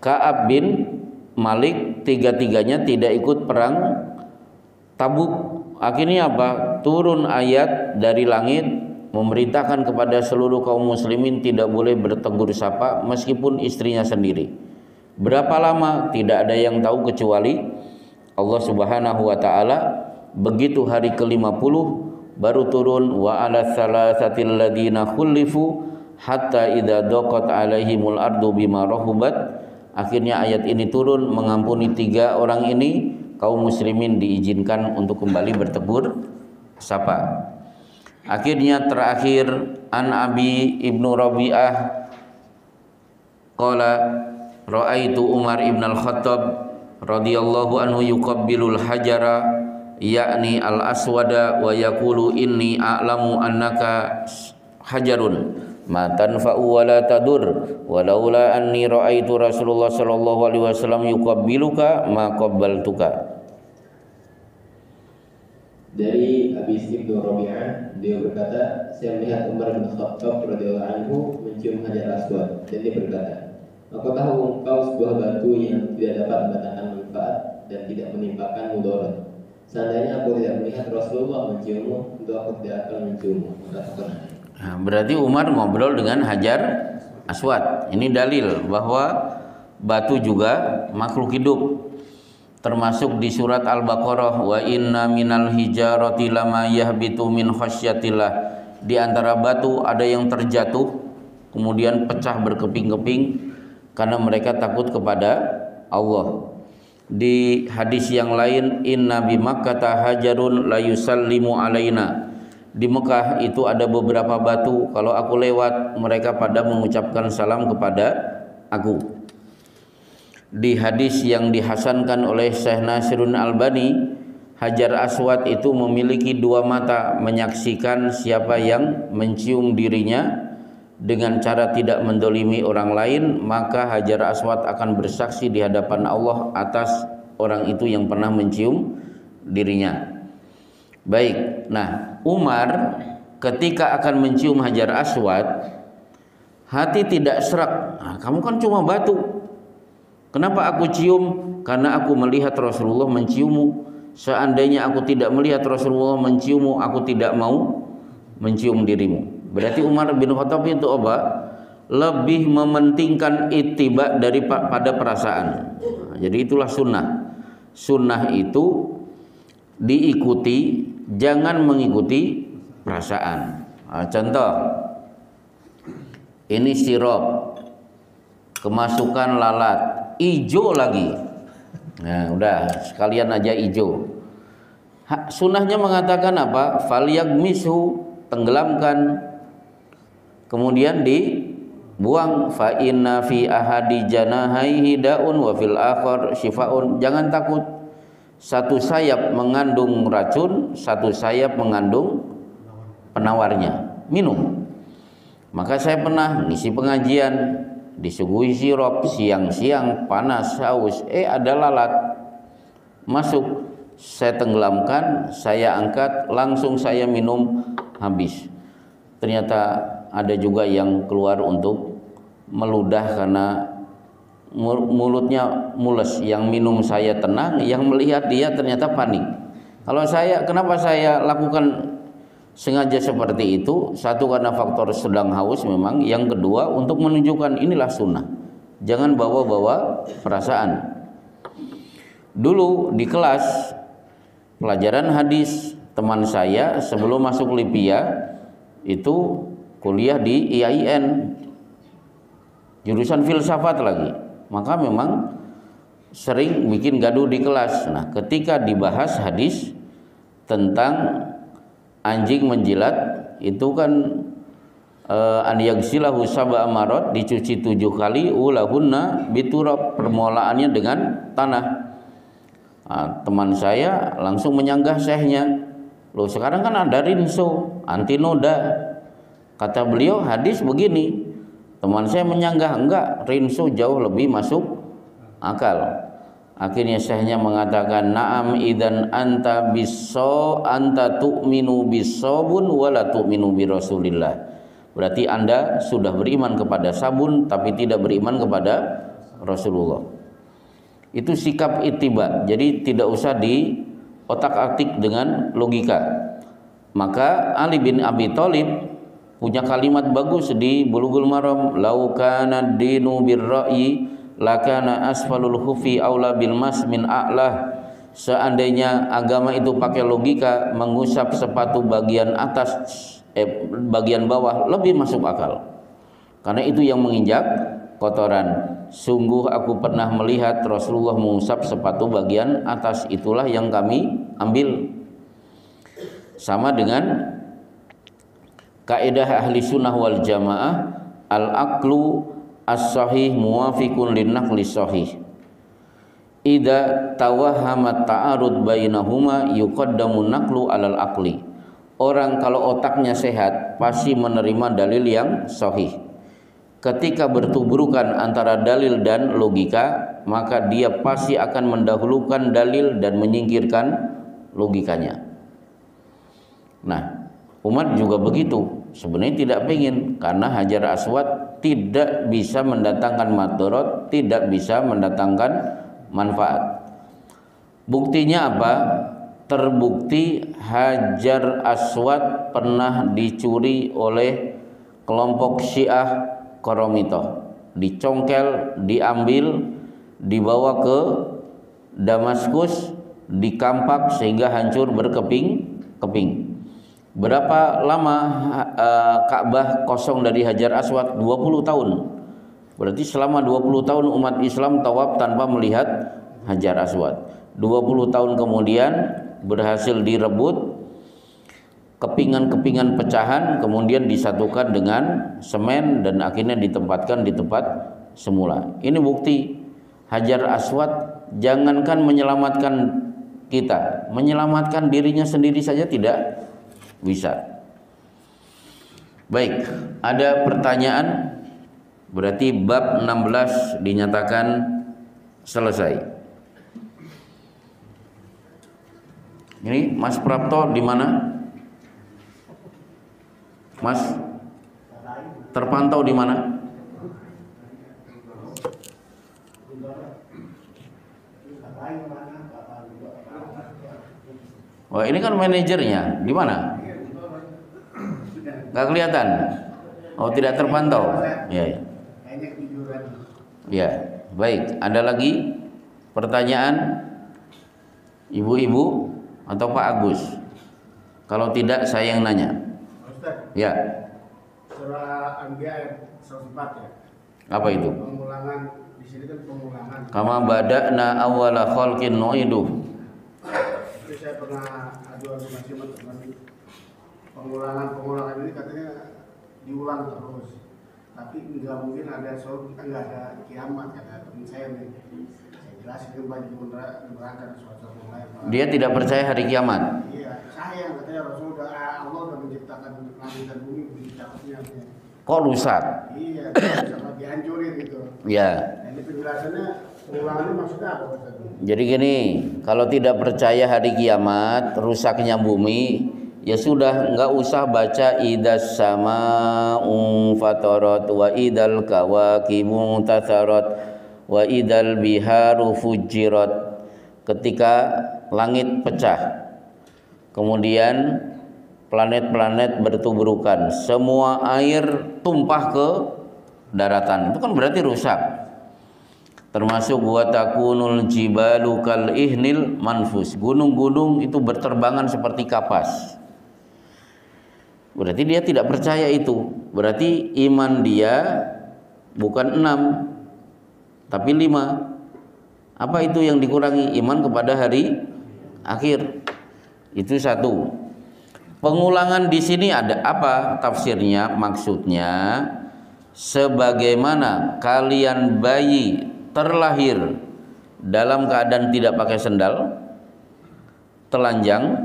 Ka'ab bin Malik, 3-tiganya tidak ikut perang Tabuk. Akhirnya apa? Turun ayat dari langit memerintahkan kepada seluruh kaum muslimin tidak boleh bertegur sapa meskipun istrinya sendiri. Berapa lama? Tidak ada yang tahu kecuali Allah Subhanahu wa taala. Begitu hari ke-50, baru turun wa ala salasatil ladina khulifu hatta idza daqat alaihimul ardu bima rahubat. Akhirnya ayat ini turun mengampuni 3 orang ini, kaum muslimin diizinkan untuk kembali bertegur sapa. Akhirnya terakhir an Abi Ibnu Rabi'ah qala ra'aitu Umar ibn al-Khattab radhiyallahu anhu yuqabbilul hajara yakni al-aswada wa yaqulu inni a'lamu annaka hajarun ma tanfa'u wa la tadur walaula anni ra'aitu Rasulullah sallallahu alaihi wasallam yuqabbiluka ma qabbaltuka. Dari Abi Ibnu Rabi'ah, dia berkata, saya melihat Umar bin Khattab radhiyallahu anhu mencium Hajar Aswad dan dia berkata, aku tahu engkau sebuah batu yang tidak dapat mendatangkan manfaat dan tidak menimpakan mudarat. Seandainya aku tidak melihat Rasulullah menciummu, tentu aku tidak akan menciummu. Nah, berarti Umar ngobrol dengan Hajar Aswad. Ini dalil bahwa batu juga makhluk hidup. Termasuk di surat Al-Baqarah, wa inna minal hijarati lama yahbitu min khasyatillah. Di antara batu ada yang terjatuh kemudian pecah berkeping-keping karena mereka takut kepada Allah. Di hadis yang lain, inna bi Makkah hajarun la yusallimu alaina. Di Mekah itu ada beberapa batu, kalau aku lewat mereka pada mengucapkan salam kepada aku. Di hadis yang dihasankan oleh Syekh Nasiruddin Albani, Hajar Aswad itu memiliki 2 mata, menyaksikan siapa yang mencium dirinya dengan cara tidak mendolimi orang lain, maka Hajar Aswad akan bersaksi di hadapan Allah atas orang itu yang pernah mencium dirinya. Baik, nah Umar ketika akan mencium Hajar Aswad, hati tidak serak. Nah, kamu kan cuma batu. Kenapa aku cium? Karena aku melihat Rasulullah menciummu. Seandainya aku tidak melihat Rasulullah menciummu, aku tidak mau mencium dirimu. Berarti Umar bin Khattab itu apa? Lebih mementingkan ittiba daripada perasaan. Nah, jadi itulah sunnah. Sunnah itu diikuti, jangan mengikuti perasaan. Nah, contoh, ini sirup, kemasukan lalat, ijo lagi. Nah, udah sekalian aja ijo. Sunnahnya mengatakan apa? Falyagmisu, tenggelamkan, kemudian dibuang. Fa inna fi ahadi janahaihi daun wa fil akhar shifaun. Jangan takut. Satu sayap mengandung racun, satu sayap mengandung penawarnya. Minum. Maka saya pernah ngisi pengajian, disuguhi sirup, siang-siang panas haus, ada lalat masuk. Saya tenggelamkan, saya angkat, langsung saya minum habis. Ternyata ada juga yang keluar untuk meludah karena mulutnya mules. Yang minum saya tenang, yang melihat dia ternyata panik. Kalau saya, kenapa saya lakukan sengaja seperti itu? Satu, karena faktor sedang haus memang. Yang kedua, untuk menunjukkan inilah sunnah. Jangan bawa-bawa perasaan. Dulu di kelas pelajaran hadis, teman saya sebelum masuk Lipia itu kuliah di IAIN, jurusan filsafat lagi. Maka memang sering bikin gaduh di kelas. Nah, ketika dibahas hadis tentang anjing menjilat, itu kan an yaghsilahu sab'a marot, dicuci 7 kali, ulahunna biturab, permulaannya dengan tanah. Nah, teman saya langsung menyanggah syekhnya, loh sekarang kan ada rinso, anti noda. Kata beliau hadis begini. Teman saya menyanggah, enggak, rinso jauh lebih masuk akal. Akhirnya syekhnya mengatakan, na'am idan anta tu'minu bisabun wala tu'minu bi Rasulillah. Berarti Anda sudah beriman kepada sabun tapi tidak beriman kepada Rasulullah. Itu sikap ittiba. Jadi tidak usah di otak-atik dengan logika. Maka Ali bin Abi Thalib punya kalimat bagus di Bulughul Maram, lau kana dinu birra'yi lakana asfalul khufi aula bil mas min a'lah. seandainya agama itu pakai logika, mengusap sepatu bagian atas bagian bawah lebih masuk akal, karena itu yang menginjak kotoran. Sungguh aku pernah melihat Rasulullah mengusap sepatu bagian atas, itulah yang kami ambil. Sama dengan kaidah ahli sunnah wal jamaah, al-aqlu as-sahih muwafiqun lin-naqli sahih. Idza tawahhamat ta'arud bainahuma yuqaddamu naqlu 'alal aqli. Orang kalau otaknya sehat pasti menerima dalil yang sahih. Ketika bertuburukan antara dalil dan logika, maka dia pasti akan mendahulukan dalil dan menyingkirkan logikanya. Nah, umat juga begitu. Sebenarnya tidak ingin, karena Hajar Aswad tidak bisa mendatangkan madharat, tidak bisa mendatangkan manfaat. Buktinya apa? Terbukti Hajar Aswad pernah dicuri oleh kelompok Syiah Qaromitoh, dicongkel, diambil, dibawa ke Damaskus, dikampak sehingga hancur berkeping-keping. Berapa lama Ka'bah kosong dari Hajar Aswad? 20 tahun. Berarti selama 20 tahun umat Islam tawaf tanpa melihat Hajar Aswad. 20 tahun kemudian berhasil direbut, kepingan-kepingan pecahan kemudian disatukan dengan semen dan akhirnya ditempatkan di tempat semula. Ini bukti Hajar Aswad jangankan menyelamatkan kita, menyelamatkan dirinya sendiri saja tidak bisa. Baik, ada pertanyaan? Berarti bab 16 dinyatakan selesai. Ini Mas Prapto di mana? Mas terpantau di mana? Wah, ini kan manajernya. Di mana? Gak kelihatan. Oh, tidak terpantau. Ya. Ya, baik. Ada lagi pertanyaan ibu-ibu atau Pak Agus? Kalau tidak saya yang nanya. Ya. Surah Anbiya ayat 104 ya. Apa itu? Pengulangan, di sini kan pengulangan. Kama bada'na awwala khalqin nu'idu. Jadi saya pernah adu-argumentasi teman-teman. Pengulangan ini katanya diulang terus. Tapi nggak mungkin ada nggak ada kiamat, kata teman saya nih. Saya jelasin banyak menerangkan suatu yang lain. Dia tidak percaya hari kiamat. Iya, sayang katanya Allah udah menciptakan langit dan bumi menciptakannya. Kok rusak? Iya, sama dihancurin gitu. Ya. Nah, ini penjelasannya pengulangan ini maksudnya apa Ustaz? Jadi gini, kalau tidak percaya hari kiamat, rusaknya bumi, ya sudah, nggak usah baca idas sama'u fatarat wa idal kawakibu tatharat wa idal biharu fujirat. Ketika langit pecah, kemudian planet-planet bertuburukan, semua air tumpah ke daratan, itu kan berarti rusak. Termasuk wa takunul jibalu kal ihnil manfus, gunung-gunung itu berterbangan seperti kapas. Berarti dia tidak percaya itu. Berarti iman dia bukan 6 tapi 5. Apa itu yang dikurangi? Iman kepada hari akhir. Itu satu. Pengulangan di sini ada apa tafsirnya? Maksudnya sebagaimana kalian bayi terlahir dalam keadaan tidak pakai sendal, telanjang,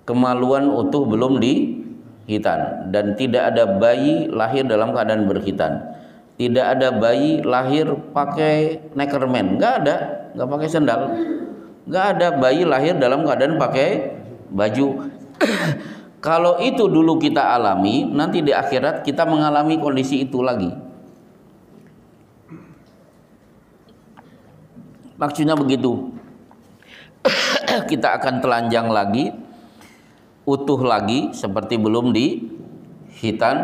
kemaluan utuh belum dihitan, dan tidak ada bayi lahir dalam keadaan berkhitan. Tidak ada bayi lahir pakai neckerman, nggak ada, nggak pakai sendal. Nggak ada bayi lahir dalam keadaan pakai baju. Kalau itu dulu kita alami, nanti di akhirat kita mengalami kondisi itu lagi. Maksudnya begitu. Kita akan telanjang lagi, utuh lagi seperti belum dihitan,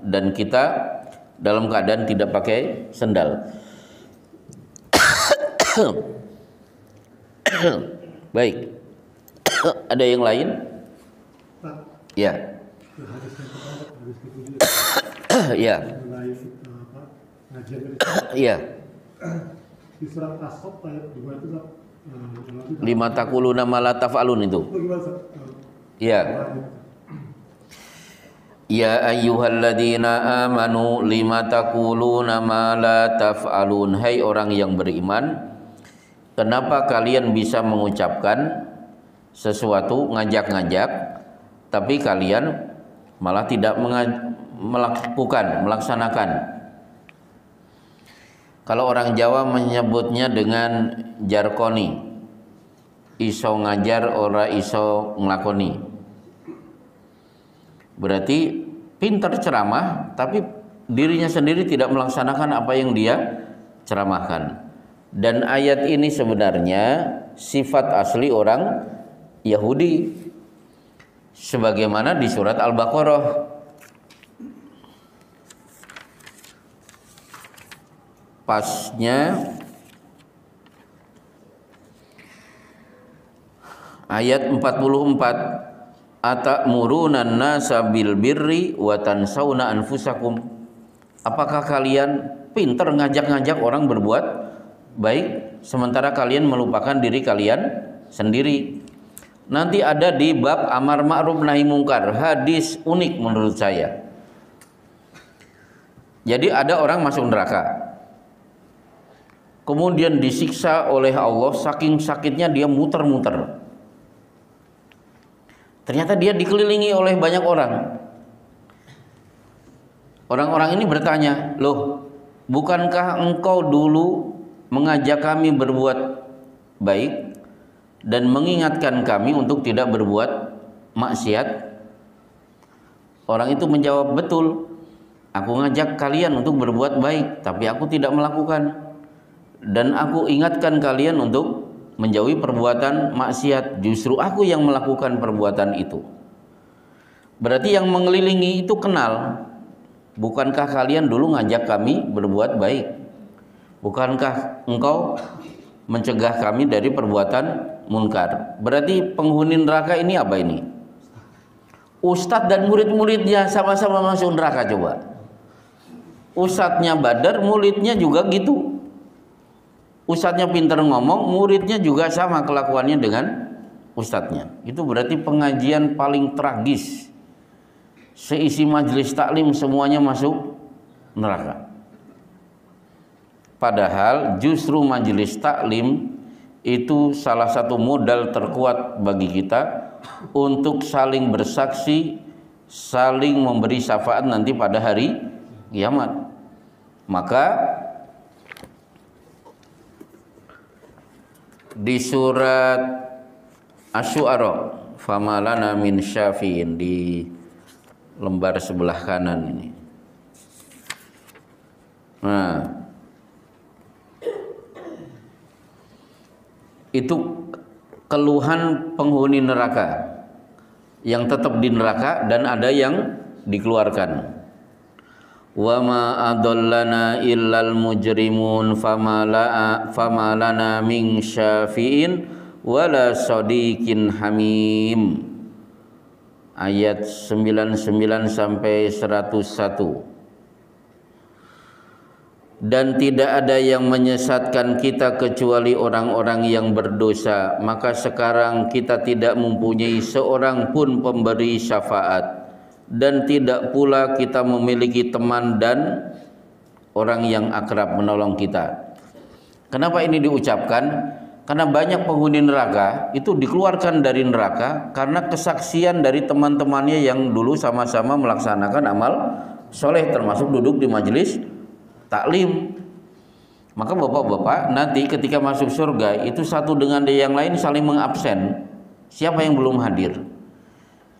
dan kita dalam keadaan tidak pakai sendal. Baik. Ada yang lain? Ya. Ya. Iya. Di surat As-Saff ayat 2 itu Lima taquluna ma la taf'alun itu. Iya. Ya ayyuhalladzina amanu lima taquluna ma la taf'alun. Hai orang yang beriman, kenapa kalian bisa mengucapkan sesuatu, ngajak-ngajak, tapi kalian malah tidak melaksanakan. Kalau orang Jawa menyebutnya dengan jarkoni, iso ngajar ora iso nglakoni. Berarti pintar ceramah tapi dirinya sendiri tidak melaksanakan apa yang dia ceramahkan. Dan ayat ini sebenarnya sifat asli orang Yahudi, sebagaimana di surat Al-Baqarah. Pasnya ayat 44, atamuruna nasa bil birri wa tansawna anfusakum. Apakah kalian pintar ngajak-ngajak orang berbuat baik sementara kalian melupakan diri kalian sendiri? Nanti ada di bab amar ma'ruf nahi mungkar, hadis unik menurut saya. Jadi ada orang masuk neraka, kemudian disiksa oleh Allah, saking sakitnya dia muter-muter. Ternyata dia dikelilingi oleh banyak orang. Orang-orang ini bertanya, loh, bukankah engkau dulu mengajak kami berbuat baik dan mengingatkan kami untuk tidak berbuat maksiat? Orang itu menjawab, betul, aku ngajak kalian untuk berbuat baik, tapi aku tidak melakukan. Dan aku ingatkan kalian untuk menjauhi perbuatan maksiat, justru aku yang melakukan perbuatan itu. Berarti yang mengelilingi itu kenal. Bukankah kalian dulu ngajak kami berbuat baik? Bukankah engkau mencegah kami dari perbuatan munkar? Berarti penghuni neraka ini apa ini? Ustadz dan murid-muridnya sama-sama masuk neraka. Coba, ustadznya badar, muridnya juga gitu. Ustadznya pintar ngomong, muridnya juga sama kelakuannya dengan ustadznya. Itu berarti pengajian paling tragis. Seisi majelis taklim semuanya masuk neraka. Padahal justru majelis taklim itu salah satu modal terkuat bagi kita untuk saling bersaksi, saling memberi syafaat nanti pada hari kiamat. Maka di surat Asy-Syu'ara, famalana min syafiin, di lembar sebelah kanan ini. Nah, itu keluhan penghuni neraka yang tetap di neraka dan ada yang dikeluarkan. Wa ma adallana illal mujrimun famalana min syafi'in wala sadiqin hamim. Ayat 99 sampai 101. Dan tidak ada yang menyesatkan kita kecuali orang-orang yang berdosa, maka sekarang kita tidak mempunyai seorang pun pemberi syafaat, dan tidak pula kita memiliki teman dan orang yang akrab menolong kita. Kenapa ini diucapkan? Karena banyak penghuni neraka itu dikeluarkan dari neraka karena kesaksian dari teman-temannya yang dulu sama-sama melaksanakan amal soleh, termasuk duduk di majelis taklim. Maka bapak-bapak nanti ketika masuk surga itu satu dengan yang lain saling mengabsen. Siapa yang belum hadir?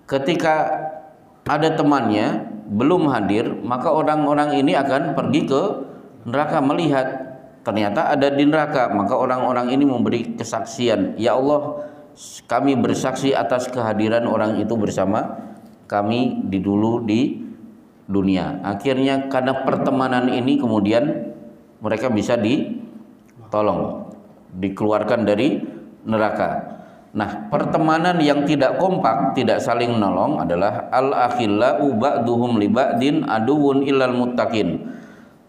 Ketika ada temannya belum hadir, maka orang-orang ini akan pergi ke neraka melihat. Ternyata ada di neraka, maka orang-orang ini memberi kesaksian, ya Allah, kami bersaksi atas kehadiran orang itu bersama kami di dulu di dunia. Akhirnya karena pertemanan ini kemudian mereka bisa ditolong, dikeluarkan dari neraka. Nah, pertemanan yang tidak kompak, tidak saling menolong adalah al-akhillau ba'duhum li ba'din aduwwun illal muttaqin.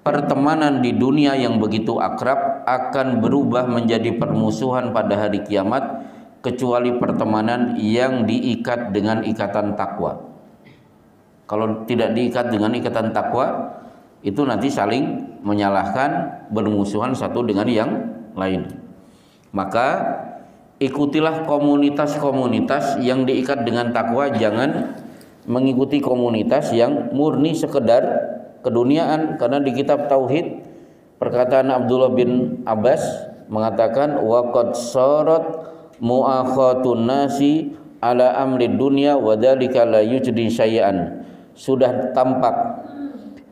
Pertemanan di dunia yang begitu akrab akan berubah menjadi permusuhan pada hari kiamat kecuali pertemanan yang diikat dengan ikatan takwa. Kalau tidak diikat dengan ikatan takwa, itu nanti saling menyalahkan, bermusuhan satu dengan yang lain. Maka ikutilah komunitas-komunitas yang diikat dengan takwa, jangan mengikuti komunitas yang murni sekedar keduniaan. Karena di kitab Tauhid perkataan Abdullah bin Abbas mengatakan waqad sarat mu'akhatun nasi ala amri dunya wa dzalika la yujdi syai'an. Sudah tampak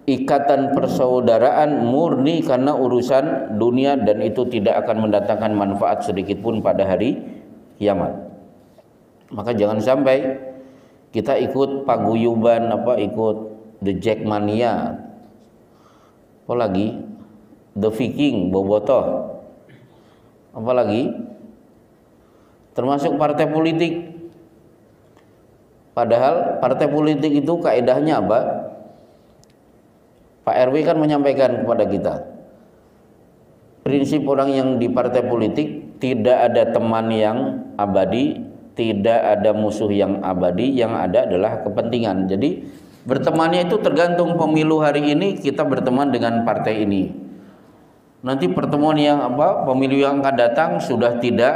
ikatan persaudaraan murni karena urusan dunia dan itu tidak akan mendatangkan manfaat sedikit pun pada hari kiamat. Maka jangan sampai kita ikut paguyuban ikut the Jackmania, apalagi the Viking Bobotoh, apalagi termasuk partai politik. Padahal partai politik itu kaedahnya apa? Pak RW kan menyampaikan kepada kita, prinsip orang yang di partai politik tidak ada teman yang abadi, tidak ada musuh yang abadi, yang ada adalah kepentingan. Jadi bertemannya itu tergantung pemilu hari ini kita berteman dengan partai ini. Nanti pertemuan yang pemilu yang akan datang sudah tidak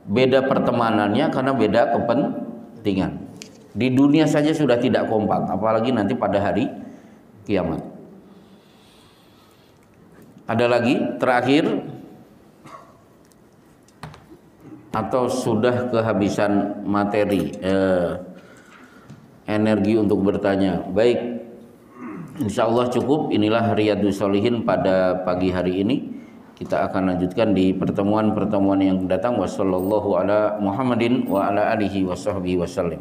beda pertemanannya karena beda kepentingan. Di dunia saja sudah tidak kompak, apalagi nanti pada hari kiamat. Ada lagi terakhir atau sudah kehabisan materi energi untuk bertanya? Baik, insya Allah cukup. Inilah Riyadhus Shalihin pada pagi hari ini. Kita akan lanjutkan di pertemuan-pertemuan yang datang. Wassallallahu ala Muhammadin wa ala alihi washabbihi wasallam.